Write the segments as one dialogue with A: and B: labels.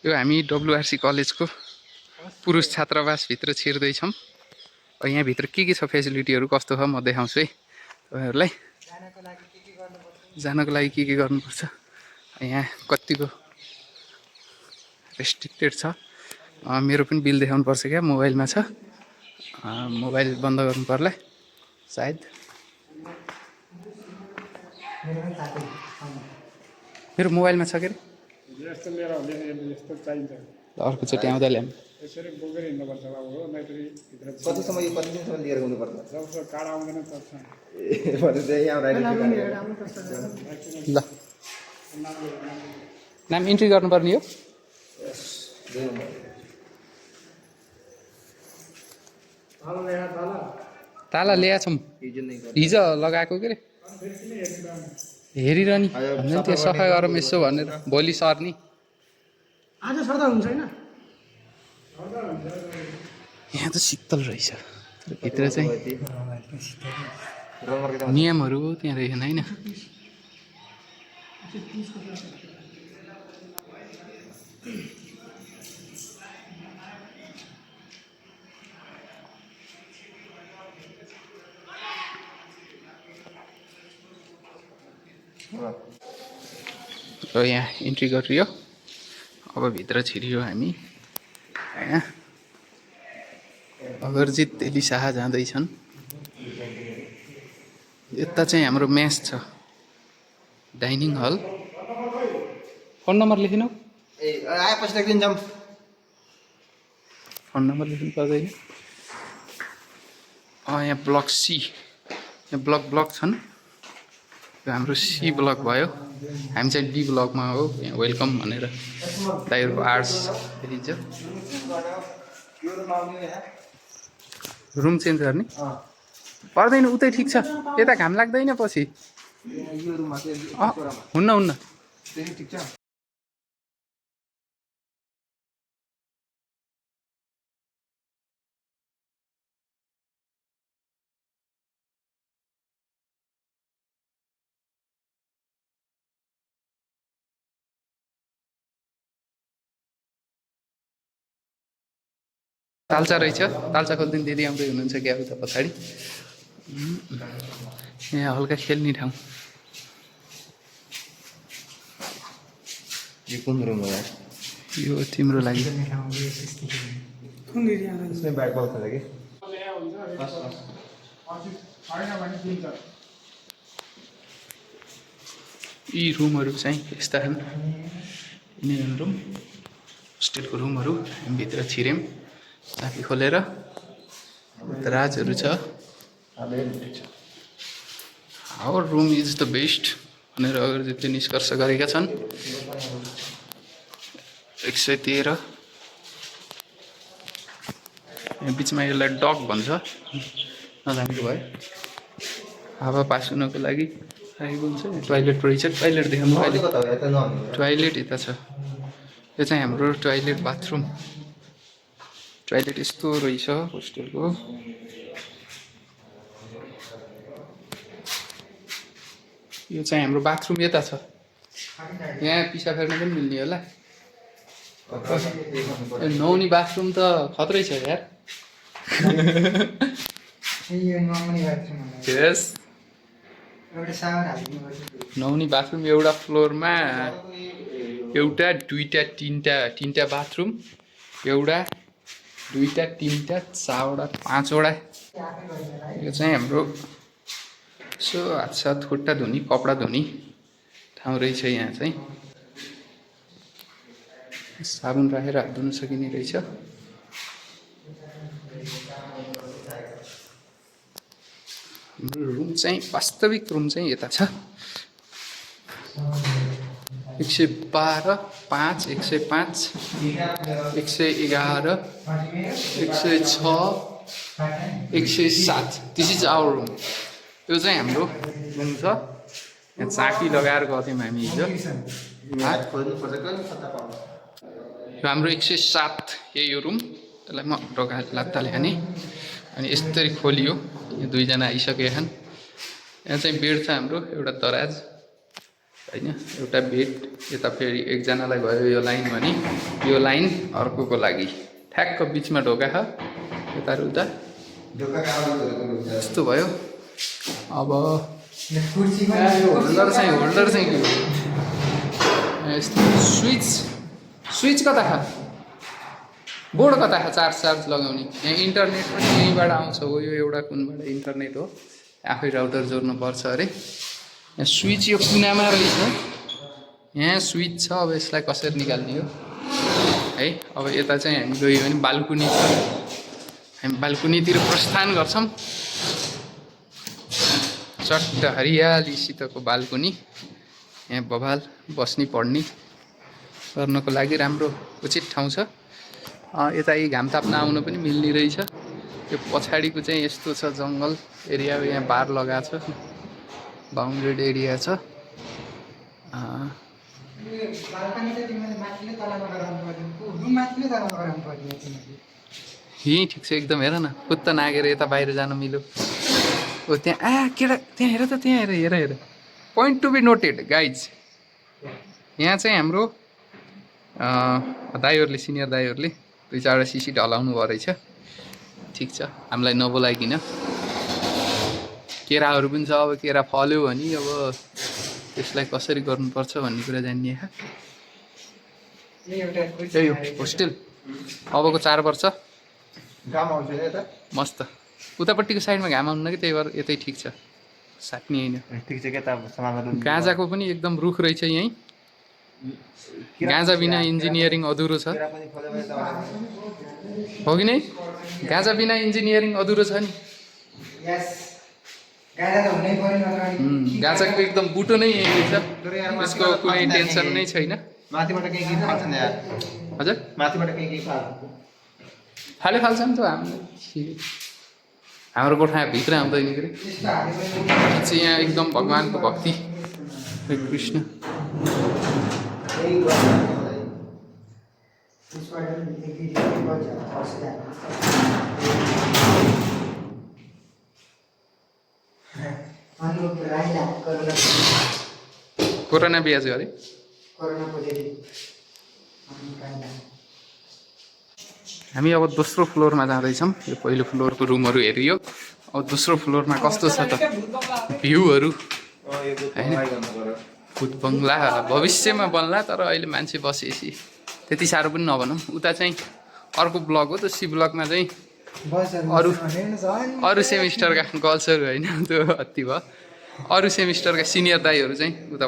A: यो हामी डब्लुआरसी कलेजको पुरुष छात्रावासभित्र छिर्दैछौँ। यहाँभित्र के छ फेसिलिटीहरू कस्तो छ म देखाउँछु है तपाईँहरूलाई। जानको लागि के गर्नुपर्छ, यहाँ कतिको रेस्ट्रिक्टेड छ। मेरो पनि बिल देखाउनुपर्छ क्या, मोबाइलमा छ। मोबाइल बन्द गर्नु पर्ला सायद। मेरो मोबाइलमा छ के अरे, अर्कोचोटि आउँदा ल्याउँ।
B: कतिसम्म यो कति दिनसम्म लिएर आउनुपर्छ?
A: ल नाम इन्ट्री गर्नुपर्ने हो। ताला ल्याएछौँ, हिजो लगाएको के अरे, हेरिरहने भन्दै त्यो सफा गरौँ यसो भनेर भोलि सर्ने।
C: आज सर्दा हुन्छ हैन?
A: यहाँ त शीतल रहेछ, भित्र चाहिँ नियमहरू त्यहाँ रहेन होइन। र यहाँ इन्ट्री गरियो, अब भित्र छिरियो हामी। यहाँ अगरजित एली शाह जाँदैछन्। यता चाहिँ हाम्रो मेस छ, डाइनिङ हल। फोन नम्बर लेखिनु।
B: आएपछि लेखिदिन्छौँ।
A: फोन नम्बर लेख्नु पर्दैन। यहाँ ब्लक सी, यहाँ ब्लक छन्। यो हाम्रो सी ब्लक भयो, हामी चाहिँ डी ब्लकमा हो। यहाँ वेलकम भनेर दाइहरूको आर्ट्स देखिन्छ। रुम चेन्ज गर्ने पर्दैन, उतै ठिक छ। यता घाम लाग्दैन पछि। हुन्न तालचा रहेछ, तालचा खोलिदिनु। दिदी आउँदै हुनुहुन्छ क्या उता पछाडि। यहाँ हल्का खेल्ने ठाउँ।
B: यो कुन रुम हो?
A: यो तिम्रो लागि।
B: ब्याग बक्स छ कि?
A: यी रुमहरू चाहिँ यस्ता छन्। यिनीहरू रुम होस्टेलको रुमहरू। हामी भित्र छिर्यौँ चाबी खोलेर। दराजहरू छ। Our room is the best भनेर अगरजितले निष्कर्ष गरेका छन्। 113। यहाँ बिचमा यसलाई डग भन्छ, नजानेको भयो। हावा पास हुनको लागि राखेको हुन्छ। टोइलेट रहेछ, टोइलेट देखाउनु। टोइलेट यता छ। यो चाहिँ हाम्रो टोइलेट बाथरुम। टोइलेट यस्तो रहेछ होस्टेलको। यो चाहिँ हाम्रो बाथरुम यता छ। यहाँ पिसा फेर्न पनि मिल्ने होला। नुहाउने बाथरुम त खत्रै छ यार। यस, नुहाउने बाथरुम एउटा फ्लोरमा एउटा, दुईटा, तीनटा बाथरुम। एउटा, दुईटा, तीनटा, चारवटा, पाँचवटा। यो चाहिँ हाम्रो यसो हातसाथ खुट्टा धुने, कपडा धुने ठाउँ रहेछ। यहाँ चाहिँ साबुन राखेर हात धुन सकिने रहेछ। हाम्रो रुम चाहिँ वास्तविक रुम चाहिँ यता छ। 112, 5, 105, 111, 106, 107। This is our room. यो चाहिँ हाम्रो रुम छ। यहाँ चाकी लगाएर गथ्यौँ हामी हिजो। यो हाम्रो 107 यही रुम। त्यसलाई म ढोका लात्ताले हाने अनि यस्तरी खोलियो। यहाँ दुईजना आइसकेका छन्। यहाँ चाहिँ बेड छ हाम्रो, एउटा दराज। होइन एउटा बेड यता फेरि एकजनालाई भयो यो लाइन भने यो लाइन अर्कोको लागि ठ्याक्क बिचमा ढोका छ यता र उता यस्तो भयो। अब होल्डर चाहिँ के हो यस्तो स्विच कता छ बोर्ड कता छ चार्ज लगाउने यहाँ इन्टरनेट पनि यहीँबाट आउँछ हो यो एउटा कुनबाट इन्टरनेट हो आफै राउटर जोड्नु पर्छ अरे। यहाँ स्विच यो कुनामा रहेछ यहाँ स्विच छ अब यसलाई कसरी निकाल्ने हो है। अब यता चाहिँ हामी गयो भने बाल्कुनी छ हामी बाल्कुनीतिर प्रस्थान गर्छौँ चट्ट हरियालीसितको बाल्कुनी यहाँ बबाल बस्ने पढ्ने गर्नको लागि राम्रो उचित ठाउँ छ। यता यी घाम ताप्न आउन पनि मिल्ने रहेछ। यो पछाडिको चाहिँ यस्तो छ जङ्गल एरिया यहाँ बार लगाएको छ बााउन्डेड एरिया छ। यहीँ ठिक छ एकदम हेर न खुत्त नागेर यता बाहिर जान मिल्यो। ओ त्यहाँ केटा त्यहाँ हेर त त्यहाँ हेर point to be noted guys यहाँ चाहिँ हाम्रो दाइहरूले सिनियर दाइहरूले 2-4वटा सिसी ढलाउनु भयो रहेछ। ठिक छ हामीलाई नबोलाइकन केराहरू पनि छ अब केरा फल्यो भने अब त्यसलाई कसरी गर्नुपर्छ भन्ने कुरा जान्ने त्यही हो होस्टेल अबको 4 वर्ष
B: घाम आउँछ यता
A: मस्त उतापट्टिको साइडमा घाम आउनु कि त्यही भएर यतै ठिक छ साट्ने होइन।
B: ठिक छ के त समाधान
A: गाँजाको पनि एकदम रुख रहेछ यहीँ गाँजा बिना इन्जिनियरिङ अधुरो छ हो कि नै गाँजा बिना इन्जिनियरिङ अधुरो छ नि गाँजाको एकदम बुटो नै यही रहेछ त्यसको कुनै टेन्सन नै छैन।
B: माथिबाट केही फाल्छ नि यार
A: हजुर
B: माथिबाट केही
A: फाल्छ नि त हाम्रो गोठा भित्र आउँदैन के अरे चाहिँ यहाँ एकदम भगवान्को भक्ति कृष्ण कोरोना बिहाज गरे हामी अब दोस्रो फ्लोरमा जाँदैछौँ। यो पहिलो फ्लोरको रुमहरू हेरियो अब दोस्रो फ्लोरमा कस्तो छ त भ्यूहरू होइन भूत बङ्गला भविष्यमा बन्ला तर अहिले मान्छे बसेपछि त्यति साह्रो पनि नभनौँ। उता चाहिँ अर्को ब्लक हो त सी ब्लकमा चाहिँ अरू सेमिस्टरका गर्ल्सहरू होइन त्यो अति भयो अरू सेमिस्टरका सिनियर दाइहरू चाहिँ उता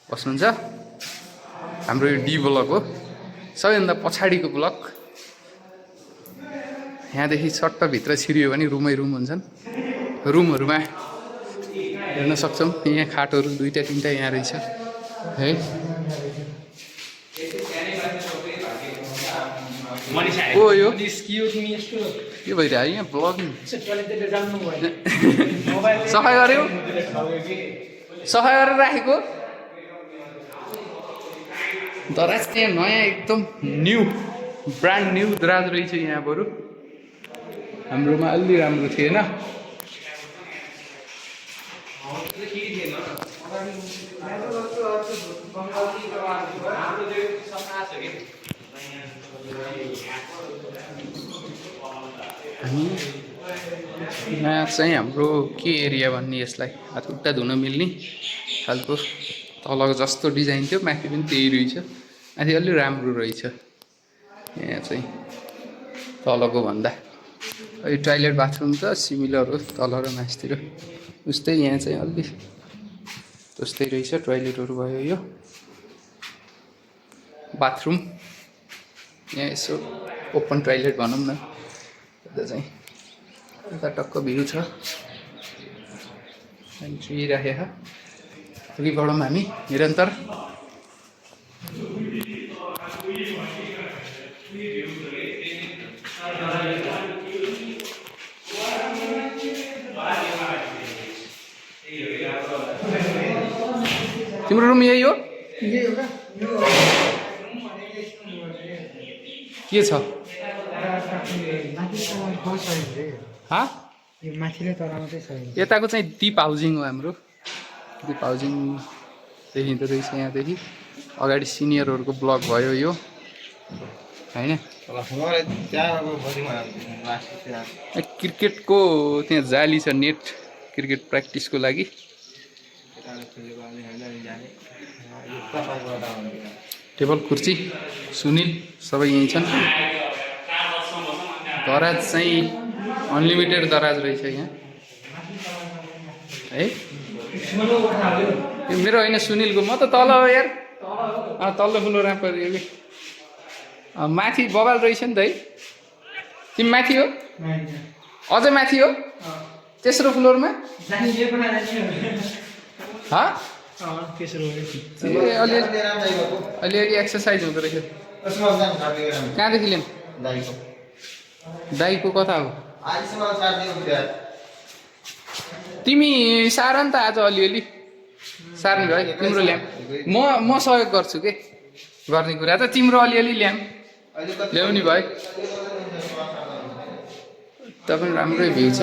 A: बस्नुहुन्छ। हाम्रो यो डी ब्लक हो सबैभन्दा पछाडिको ब्लक यहाँदेखि सट्ट भित्र छिरियो भने रुमै रुम हुन्छन्। रुमहरूमा हेर्न सक्छौँ यहाँ खाटहरू 2-3टा यहाँ रहेछ है। ओ यो के भइरह्यो यहाँ ब्लगिङ सफाइ गऱ्यो सफाइ गरेर राखेको दराज यहाँ नयाँ एकदम न्यू ब्रान्ड न्यू दराज रहेछ यहाँ बरु हाम्रोमा अलि राम्रो थिएन। हामी यहाँ चाहिँ हाम्रो के एरिया भन्ने यसलाई हातखुट्टा धुन मिल्ने खालको तलको जस्तो डिजाइन थियो माथि पनि त्यही रहेछ माथि अलि राम्रो रहेछ यहाँ चाहिँ तलको भन्दा। यो टोइलेट बाथरुम त सिमिलर हो तल र माथितिर उस्तै यहाँ चाहिँ अलि त्यस्तै रहेछ टोइलेटहरू भयो यो बाथरुम यहाँ यसो ओपन टोइलेट भनौँ न यता चाहिँ यता टक्क भ्यू छ राखेको अघि बढौँ हामी निरन्तर तिम्रो रुम यही हो के छ यताको चाहिँ दिप हाउजिङ हो हाम्रो दिप हाउजिङ देखिँदो रहेछ यहाँदेखि अगाडि सिनियरहरूको ब्लक भयो यो होइन क्रिकेटको त्यहाँ जाली छ नेट क्रिकेट प्र्याक्टिसको लागि टेबल कुर्सी सुनिल सबै यहीँ छन् दराज चाहिँ अनलिमिटेड दराज रहेछ यहाँ है यो मेरो होइन सुनिलको म त तल हो यार तल्लो फ्लोरमा पऱ्यो कि माथि बबाल रहेछ नि त है तिमी माथि हो अझै माथि हो तेस्रो फ्लोरमा अलिअलि एक्सर्साइज हुँदो रहेछ कहाँदेखि लियौँ दाईको कता हो तिमी सार नि त आज अलिअलि सार्ने भयो तिम्रो ल्याम म सहयोग गर्छु के गर्ने कुरा त तिम्रो अलिअलि ल्याउने भयो तपाईँ राम्रै भ्यू छ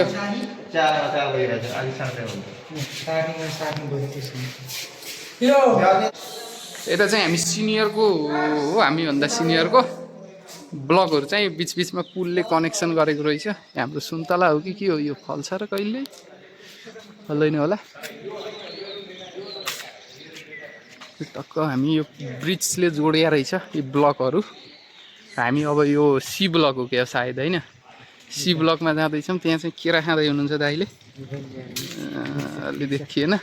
A: यता चाहिँ हामी सिनियरको हो हामीभन्दा सिनियरको ब्लकहरू चाहिँ बिचबिचमा पुलले कनेक्सन गरेको रहेछ हाम्रो सुन्तला हो कि के हो यो फल्छ र कहिले फल्दैन होला टक्क हामी यो ब्रिजले जोडिया रहेछ यो ब्लकहरू हामी अब यो सी ब्लक हो क्या सायद होइन सी ब्लकमा जाँदैछौँ त्यहाँ चाहिँ केरा खाँदै हुनुहुन्छ दाइले अलि देखिएन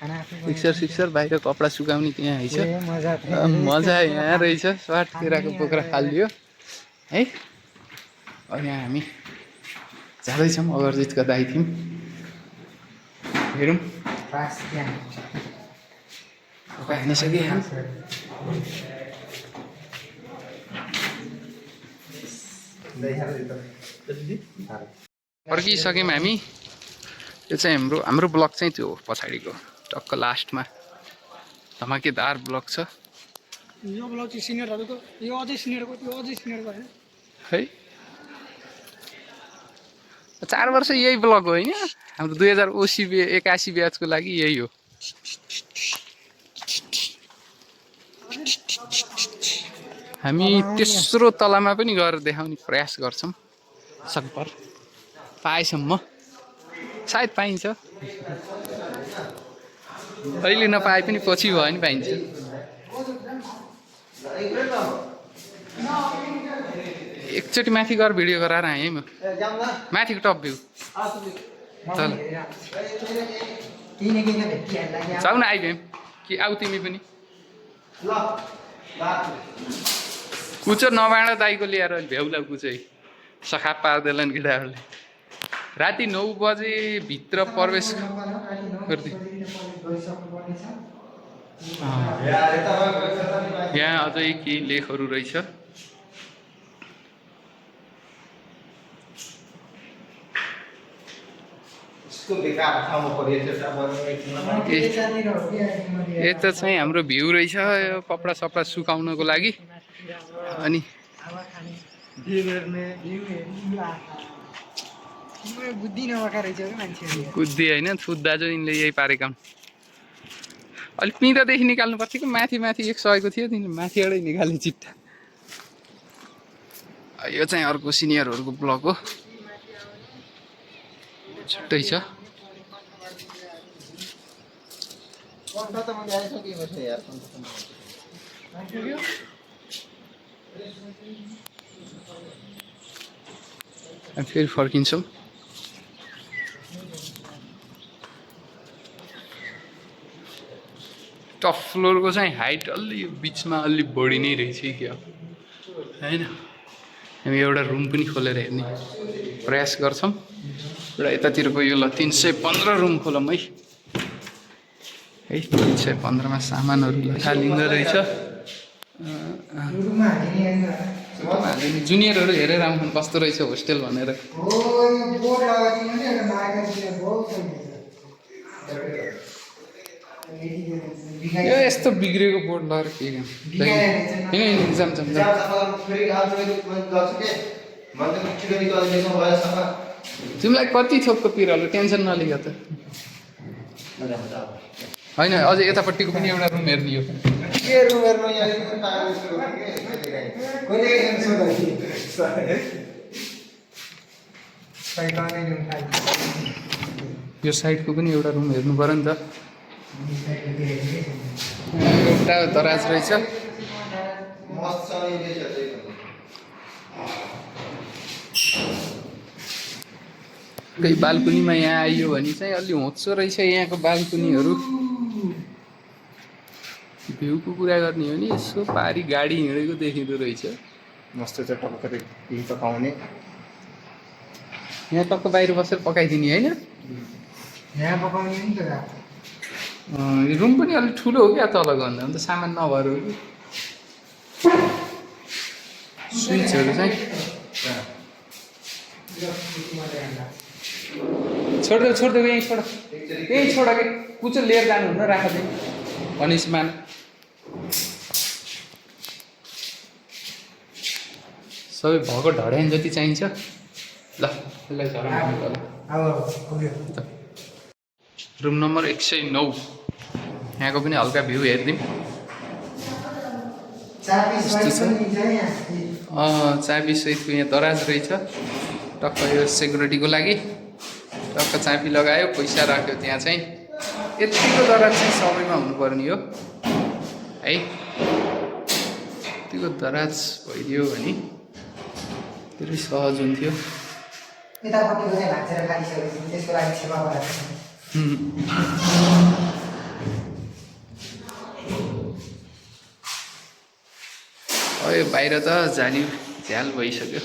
A: सिक्सर बाहिर कपडा सुकाउने त्यहाँ रहेछ मजा यहाँ रहेछ स्वाट केराको बोक्रा फालिदियो है अनि यहाँ हामी जाँदैछौँ अगरजितका दाइ थियौँ हेरौँ हानिसके फर्किसक्यौँ हामी यो चाहिँ हाम्रो ब्लक चाहिँ त्यो पछाडिको टक्क लास्टमा धमाकेदार ब्लक छ
C: यो ब्लक चाहिँ सिनियरहरूको यो अझै सिनियरको त्यो अझै सिनियरको होइन
A: है 4 वर्ष यही ब्लक हो होइन हाम्रो 2081 ब्याचको लागि यही हो हामी तेस्रो तलामा पनि गएर देखाउने प्रयास गर्छौँ सकभर पाएसम्म सायद पाइन्छ अहिले नपाए पनि पछि भयो भने पाइन्छ एकचोटि माथि गएर भिडियो गराएर आएँ म माथिको टप भ्यू चल जाऊ न आइभ्यौँ कि आऊ तिमी पनि कुचो नबाँड दाइको ल्याएर भ्याउला कुचै सखा पार्दैनन् केटाहरूले राति 9 बजे भित्र प्रवेश गरिदियो यहाँ अझै केही लेखहरू रहेछ यता चाहिँ हाम्रो भ्यू रहेछ यो कपडा सपडा सुकाउनको लागि अनि बुद्धि होइन थुत दाजु यिनले यही पारेका अलिक पिँदादेखि निकाल्नु पर्थ्यो कि माथि 100 को थियो तिमीले माथिबाटै निकाल्ने चिट्टा यो चाहिँ अर्को सिनियरहरूको ब्लक हो छुट्टै छ फेरि फर्किन्छौँ टप फ्लोरको चाहिँ हाइट अलि बिचमा अलि बढी नै रहेछ क्या होइन हामी एउटा रुम पनि खोलेर हेर्ने प्रयास गर्छौँ र यतातिरको यो ल 315 रुम खोलौँ है 315 मा सामानहरू हालिँदो रहेछ जुनियरहरू हेरेर आउँछन् कस्तो रहेछ होस्टेल भनेर यो यस्तो बिग्रेको बोर्ड लगाएर के इक्जाम तिमीलाई कति थोकको पिरहलु टेन्सन नलिग त होइन अझै यतापट्टिको पनि एउटा रुम हेर्ने हो
B: के रुम हेर्नु यहाँ एकदम टाढो यस्तो हो कि कहिले हेर्नु सोध्दाखेरि
A: यो साइडको पनि एउटा रुम हेर्नु पऱ्यो नि त एउटा दराज रहेछ
B: मस्त छ नि रहेछ
A: कोही बाल्कुनीमा यहाँ आइयो भने चाहिँ अलि होच्चो रहेछ यहाँको बाल्कुनीहरू भ्यूको कुरा गर्ने हो नि यसो पारी गाडी हिँडेको देखिँदो रहेछ
B: मस्त छ टक्क केही पकाउने
A: यहाँ टक्क बाहिर बसेर पकाइदिने होइन
C: यहाँ पकाउने नि त
A: यो रुम पनि अलिक ठुलो हो क्या तलको भन्दा अन्त सामान नभएर हो कि स्विचहरू चाहिँ छोडिदेऊ यहीँ छोड कि कुचो लिएर जानु हुन्न राख चाहिँ अनिसमान सबै भएको ढड्यान जति चाहिन्छ ल यसलाई झराउनु रुम नम्बर 109 यहाँको पनि हल्का भ्यू हेरिदिउँ चाबी सहितको यहाँ दराज रहेछ टक्क यो सेक्युरिटीको लागि टक्क चाबी लगायो पैसा राख्यो त्यहाँ चाहिँ यतिको दराज चाहिँ सबैमा हुनुपर्ने हो है यतिको दराज भइदियो भने धेरै सहज हुन्थ्यो अब बाहिर त झ्याल भइसक्यो